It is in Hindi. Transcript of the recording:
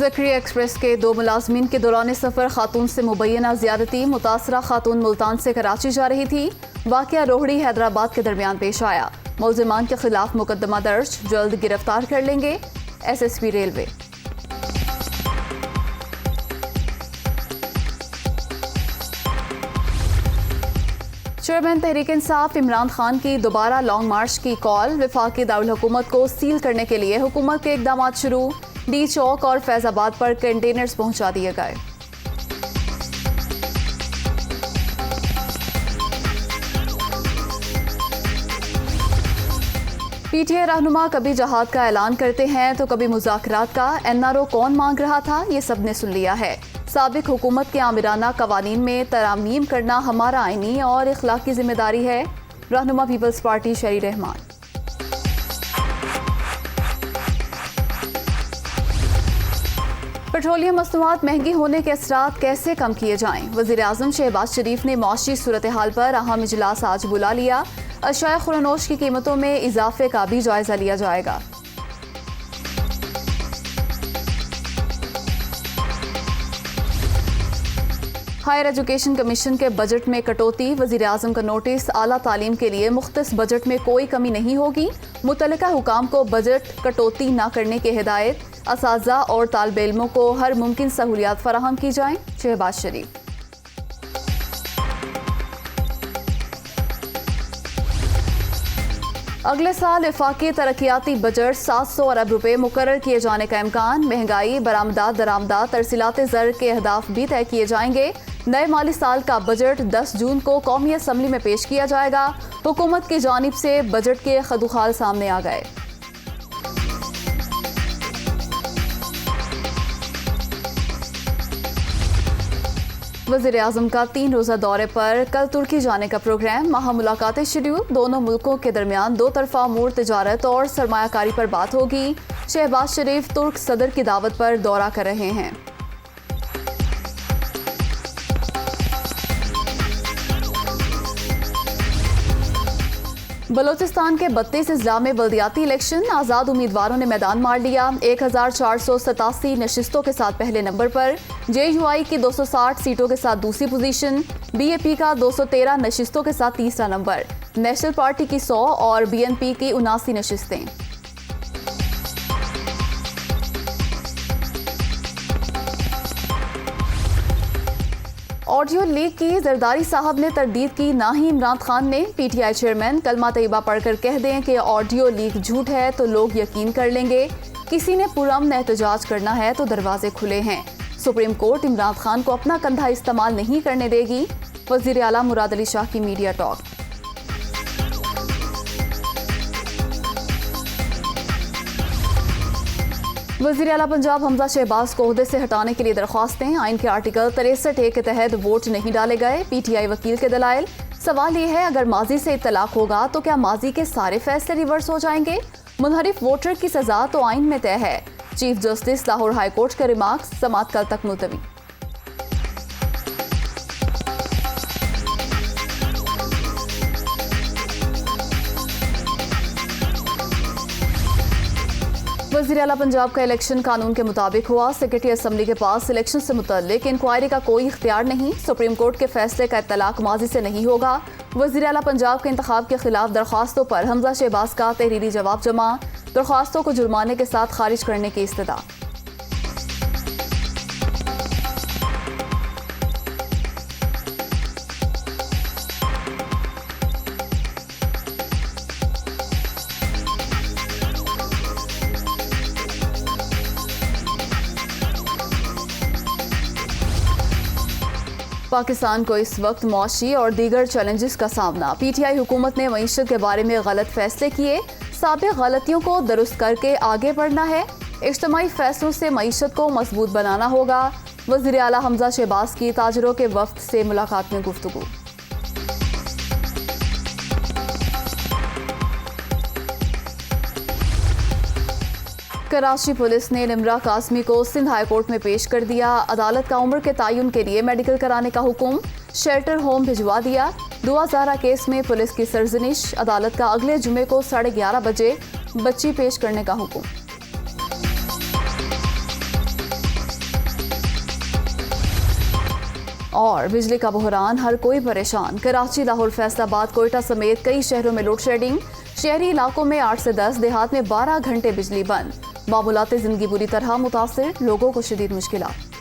ज़करिया एक्सप्रेस के 2 मुलाजमीन के दौरान सफ़र खातून से मुबैना ज़्यादती। मुतासरा खातून मुल्तान से कराची जा रही थी। वाक़या रोहड़ी हैदराबाद के दरमियान पेश आया। मुल्ज़िमान के खिलाफ मुकदमा दर्ज, जल्द गिरफ्तार कर लेंगे SSP railway. Chairman Tehreek Insaf Imran Khan की दोबारा लॉन्ग मार्च की कॉल। वफाकी दारुल हुकूमत को सील करने के लिए हुकूमत के इकदाम शुरू। डी चौक और फैजाबाद पर कंटेनर्स पहुंचा दिए गए। PTI रहनुमा कभी जहाद का ऐलान करते हैं तो कभी मुज़ाकरात का। NRO कौन मांग रहा था, ये सबने सुन लिया है। साबिक हुकूमत के आमिराना कवानीन में तरामीम करना हमारा आईनी और इखलाकी जिम्मेदारी है। रहनुमा पीपल्स पार्टी शरी रहमान। पेट्रोलियम मसनूआत महंगी होने के असरात कैसे कम किए जाएं। वज़ीर आज़म शहबाज शरीफ ने मौशी सूरत हाल पर अहम इजलास आज बुला लिया। अशिया खुरानोश की कीमतों में इजाफे का भी जायजा लिया जाएगा। हायर एजुकेशन कमीशन के बजट में कटौती। वज़ीर आज़म का नोटिस, आला तालीम के लिए मुख्तस बजट में कोई कमी नहीं होगी। मुतल्लिका हुकाम को बजट कटौती न करने की हिदायत। असातिज़ा और तालिब इल्मों को हर मुमकिन सहूलियात फराहम की जाएं। शहबाज शरीफ। अगले साल वफाकी तरक्याती बजट 700 अरब रुपए मुकर्रर किए जाने का इम्कान। महंगाई, बरामदात, दरामदात, तरसीलात ज़र के अहदाफ भी तय किए जाएंगे। नए माली साल का बजट 10 जून को कौमी असम्बली में पेश किया जाएगा। हुकूमत की जानिब से बजट के खदुखाल सामने आ गए। वज़ीर आज़म का 3 रोज़ा दौरे पर कल तुर्की जाने का प्रोग्राम। माह मुलाकातें शेड्यूल। दोनों मुल्कों के दरमियान 2 तरफा अमूर, तिजारत और सरमायाकारी पर बात होगी। शहबाज शरीफ तुर्क सदर की दावत पर दौरा कर रहे हैं। बलोचिस्तान के 32 अजला में बल्दियाती इलेक्शन। आज़ाद उम्मीदवारों ने मैदान मार लिया। 1487 नशिस्तों के साथ पहले नंबर पर। JUI की 260 सीटों के साथ दूसरी पोजीशन। BAP का 213 नशिस्तों के साथ तीसरा नंबर। नेशनल पार्टी की 100 और BNP की 79 नशिस्तें। ऑडियो लीक की जरदारी साहब ने तरदीद की, ना ही इमरान खान ने। PTI चेयरमैन कलमा तैयबा पढ़कर कह दें कि ऑडियो लीक झूठ है तो लोग यकीन कर लेंगे। किसी ने पुरअमन एहतजाज करना है तो दरवाजे खुले हैं। सुप्रीम कोर्ट इमरान खान को अपना कंधा इस्तेमाल नहीं करने देगी। वज़ीर आला मुराद अली शाह की मीडिया टॉक। वज़ीर आला पंजाब हमजा शहबाज को ओहदे से हटाने के लिए दरख्वास्तें। आइन के आर्टिकल 63A के तहत वोट नहीं डाले गए। PTI वकील के दलाइल। सवाल ये है, अगर माजी से इत्तलाक होगा तो क्या माजी के सारे फैसले रिवर्स हो जाएंगे? मुनहरिफ वोटर की सजा तो आइन में तय है। Chief justice Lahore high court का रिमार्क्स। समाअत कल तक मुलतवी। वज़ीर आला पंजाब का इलेक्शन कानून के मुताबिक हुआ। सेक्रेटरी असम्बली के पास इलेक्शन से मुतल्लिक इंक्वायरी का कोई इख्तियार नहीं। सुप्रीम कोर्ट के फैसले का इत्तलाक माजी से नहीं होगा। वज़ीर आला पंजाब के इंतखाब के खिलाफ दरख्वास्तों पर हमजा शहबाज का तहरीरी जवाब जमा। दरख्वास्तों को जुर्माने के साथ खारिज करने की इस्तदा। पाकिस्तान को इस वक्त मौशी और दीगर चैलेंजेस का सामना। PTI हुकूमत ने मईशत के बारे में गलत फैसले किए। साबिक गलतियों को दुरुस्त करके आगे बढ़ना है। इज्तिमाई फैसलों से मईशत को मजबूत बनाना होगा। वज़ीर आला हमजा शहबाज की ताजरों के वफ्द से मुलाकात में गुफ्तगू। कराची पुलिस ने निमरा कासमी को सिंध हाई कोर्ट में पेश कर दिया। अदालत का उम्र के तयन के लिए मेडिकल कराने का हुक्म। शेल्टर होम भिजवा दिया। दुआ ज़ारा केस में पुलिस की सरजनिश। अदालत का अगले जुमे को 11:30 बजे बच्ची पेश करने का हुक्म। और बिजली का बहरान, हर कोई परेशान। कराची, लाहौर, फैसलाबाद, कोयटा समेत कई शहरों में लोड शेडिंग। शहरी इलाकों में 8 से 10, देहात में 12 घंटे बिजली बंद। मामूलाती जिंदगी बुरी तरह मुतासिर, लोगों को शदीद मुश्किलात।